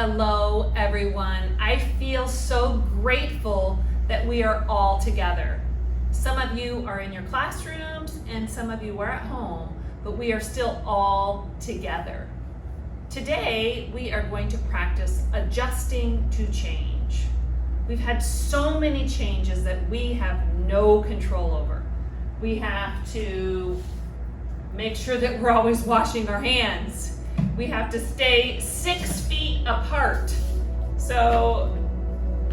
Hello, everyone. I feel so grateful that we are all together. Some of you are in your classrooms and some of you are at home, but we are still all together. Today, we are going to practice adjusting to change. We've had so many changes that we have no control over. We have to make sure that we're always washing our hands. We have to stay 6 feet apart. So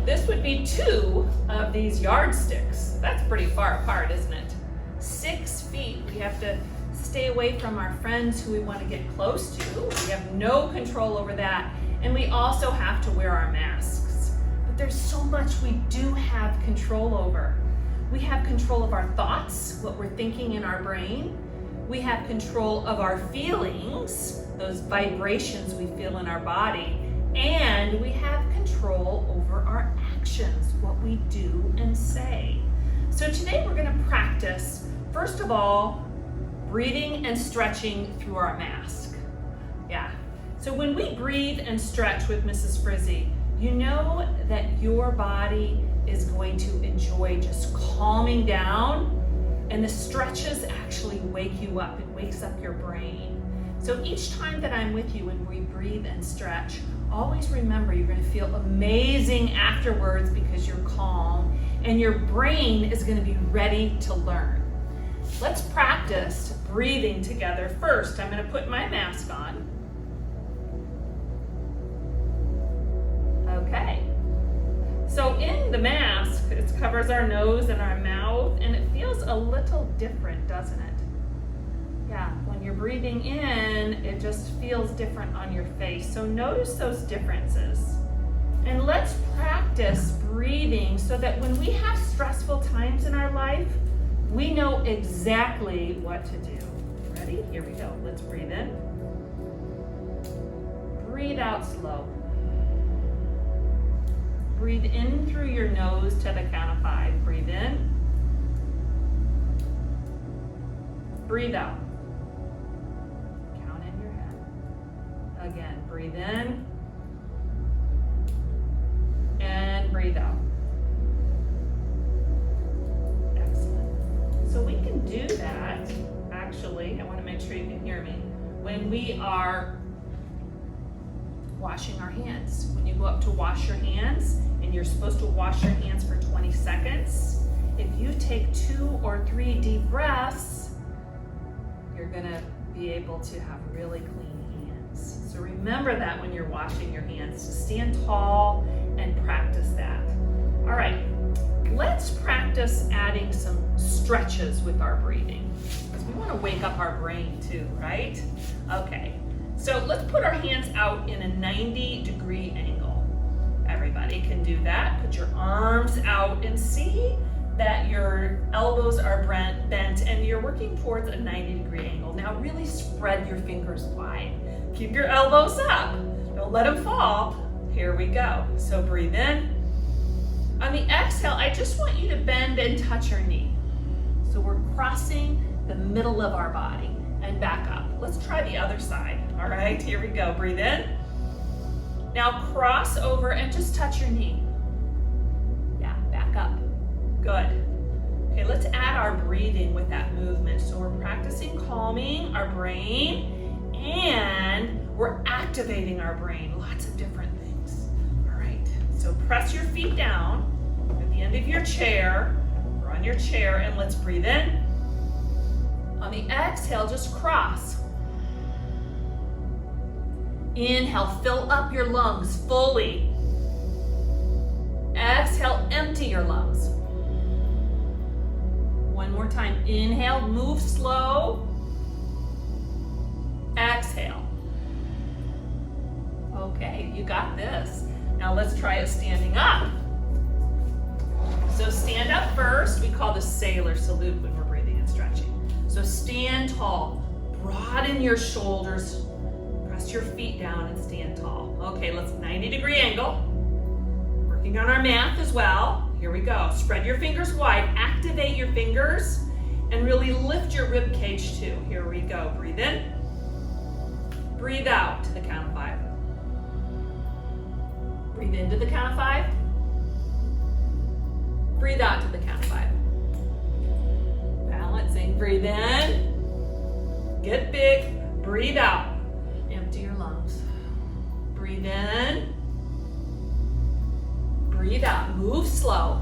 this would be 2 of these yardsticks. That's pretty far apart, isn't it? 6 feet. We have to stay away from our friends who we want to get close to. We have no control over that. And we also have to wear our masks. But there's so much we do have control over. We have control of our thoughts, what we're thinking in our brain. We have control of our feelings, those vibrations we feel in our body, and we have control over our actions, what we do and say. So today we're going to practice, first of all, breathing and stretching through our mask. Yeah. So when we breathe and stretch with Mrs. Frizzi, you know that your body is going to enjoy just calming down, and the stretches actually wake you up. It wakes up your brain. So each time that I'm with you and we breathe and stretch, always remember you're going to feel amazing afterwards because you're calm and your brain is going to be ready to learn. Let's practice breathing together. First, I'm going to put my mask on. Okay. So in the mask, it covers our nose and our mouth, and it feels a little different, doesn't it? Yeah, when you're breathing in, it just feels different on your face. So notice those differences. And let's practice breathing so that when we have stressful times in our life, we know exactly what to do. Ready? Here we go. Let's breathe in. Breathe out slow. Breathe in through your nose to the count of 5. Breathe in. Breathe out. Count in your head. Again, breathe in. And breathe out. Excellent. So we can do that, actually, I want to make sure you can hear me, when we are washing our hands. When you go up to wash your hands, and you're supposed to wash your hands for 20 seconds, if you take 2 or 3 deep breaths, you're gonna be able to have really clean hands. So remember that when you're washing your hands, to stand tall and practice that. All right, let's practice adding some stretches with our breathing, because we wanna wake up our brain too, right? Okay. So let's put our hands out in a 90-degree angle. Everybody can do that. Put your arms out and see that your elbows are bent and you're working towards a 90-degree angle. Now really spread your fingers wide. Keep your elbows up. Don't let them fall. Here we go. So breathe in. On the exhale, I just want you to bend and touch your knee. So we're crossing the middle of our body and back up. Let's try the other side. All right, here we go. Breathe in. Now cross over and just touch your knee. Yeah, back up. Good. Okay, let's add our breathing with that movement. So we're practicing calming our brain and we're activating our brain. Lots of different things. All right, so press your feet down at the end of your chair or on your chair, and let's breathe in. On the exhale, just cross. Inhale, fill up your lungs fully. Exhale, empty your lungs. One more time. Inhale, move slow. Exhale. Okay, you got this. Now let's try it standing up. So stand up first. We call this sailor salute when we're breathing and stretching. So stand tall. Broaden your shoulders. Press your feet down and stand tall. Okay, let's 90-degree angle. Working on our math as well. Here we go. Spread your fingers wide. Activate your fingers and really lift your rib cage too. Here we go. Breathe in. Breathe out to the count of 5. Breathe into the count of 5. Breathe out to the count of 5. Balancing, breathe in. Get big, breathe out. Empty your lungs. Breathe in. Breathe out, move slow.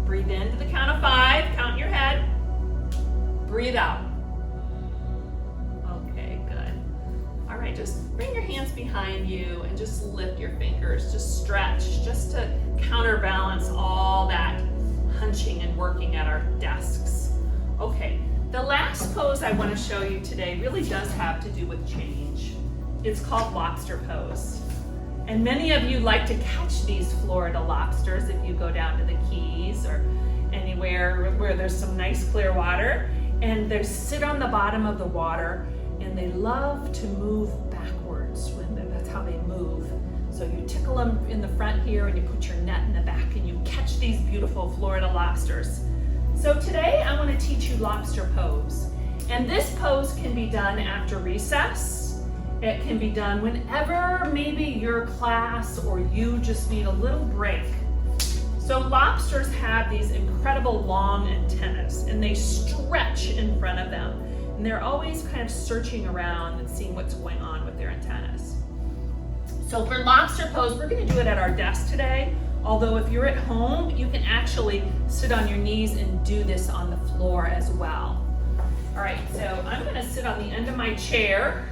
Breathe in to the count of 5, count your head. Breathe out. Okay, good. All right, just bring your hands behind you and just lift your fingers. Just stretch, just to counterbalance all that hunching and working at our desks. Okay, the last pose I want to show you today really does have to do with change. It's called Lobster Pose. And many of you like to catch these Florida lobsters if you go down to the Keys or anywhere where there's some nice clear water. And they sit on the bottom of the water and they love to move backwards. That's how they move. So you tickle them in the front here and you put your net in the back and you catch these beautiful Florida lobsters. So today I want to teach you Lobster Pose. And this pose can be done after recess. It can be done whenever maybe your class or you just need a little break. So lobsters have these incredible long antennas and they stretch in front of them. And they're always kind of searching around and seeing what's going on with their antennas. So for Lobster Pose, we're going to do it at our desk today. Although if you're at home, you can actually sit on your knees and do this on the floor as well. All right, so I'm going to sit on the end of my chair.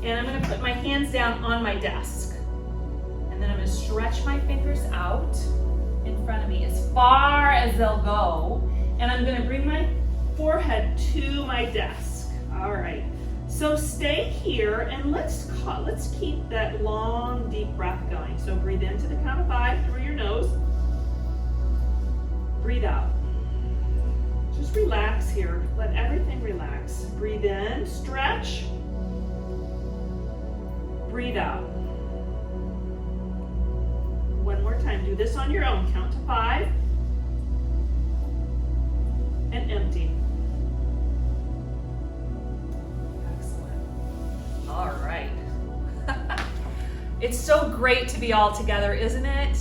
And I'm going to put my hands down on my desk. And then I'm going to stretch my fingers out in front of me as far as they'll go. And I'm going to bring my forehead to my desk. All right. So stay here and let's keep that long, deep breath going. So breathe into the count of 5 through your nose. Breathe out. Just relax here. Let everything relax. Breathe in, stretch. Breathe out. One more time. Do this on your own. Count to 5. And empty. Excellent. All right. It's so great to be all together, isn't it?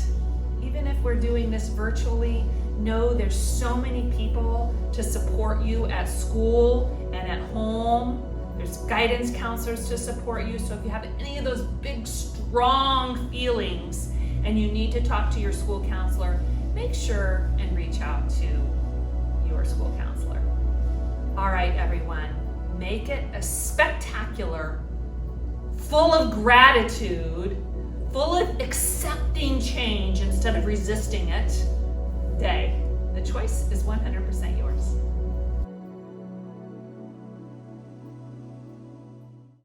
Even if we're doing this virtually, know there's so many people to support you at school and at home. There's guidance counselors to support you. So if you have any of those big, strong feelings and you need to talk to your school counselor, make sure and reach out to your school counselor. All right, everyone, make it a spectacular, full of gratitude, full of accepting change instead of resisting it day. The choice is 100% yours.